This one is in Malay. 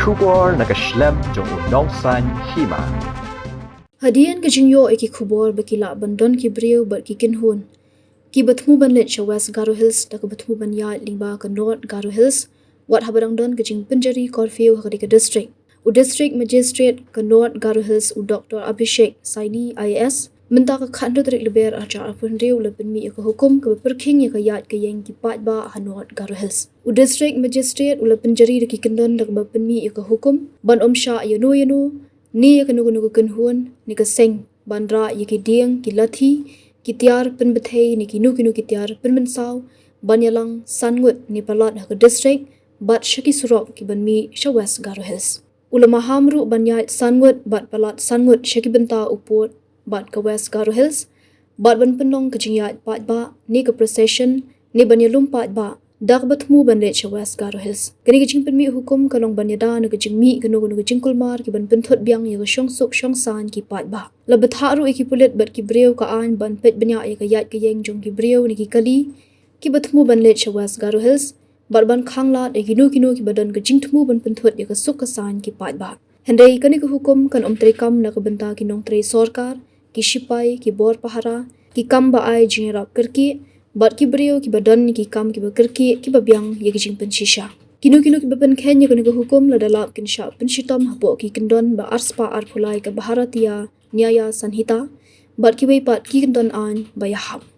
khubor nakaslem jong unong san Hima. Hadian ka jingyo iki khubor bakila bandon ki brieu bar ki kinhun. Ki Thmu ban let sha West Garo Hills da ka Thmu ban Ïaid Lyngba ka North Garo Hills wat habadang don ka jing penjari curfew ha ka district. U district magistrate ka North Garo Hills u Dr. Abhishek Saini IAS minta ka khandu tarik leber aja apun riu lebin mi ka hukum ka Pyrkhing ya ka Ïaid ka Ïeng ki Paidbah ha North Garo Hills. U district magistrate u lebin jari da ki kendon da ka bapin mi ka hukum ban sha yanu ni ya nugu kenhuan ni ka seng bandra ya ki dieng ki lathi ki tiar pen bethei ni ki nu ki tiar pen mensaw banyalang sangut ni palat ha ka district bat shaki surok ki banmi sha West Garo Hills. Ulama hamru banyat sangut bat palat sangut shaki benta upot bat ka West Garo Hills bat ban penong ka Ïaid Paidbah ni ka procession ni banyalum Paidbah dak Thmu ban let sha West Garo Hills. Kani ka jing penmi hukum kalong banyada na ka jing mi ka nugu jing kulmar ki ban penthot biang ya ka shong suk shong san ki Paidbah. Labat haru iki pulit bat ki brieu ka an ban pet banya ya ka Ïaid ka Ïeng jong ki brieu ni ki kali ki Thmu ban let sha West Garo Hills bat ban khanglat iki nu ki badan ka jing Thmu ban penthot ya ka suk ka san ki Paidbah. Handai kani ka hukum kan trikam na ka benta ki nong tre sarkar ki sipai ki bor pahara ki kam ba ai jingerap kerki bat ki brieu ki badan ki kam ki bakerki ki babiang ya ki jing pensisha kinu ki bapen khen ya ka hukum la dalap kin sha penshitam hapo ki kendon ba arspa arphulai ka bharatiya nyaya sanhita bat ki bai pat ki kendon an ba yahap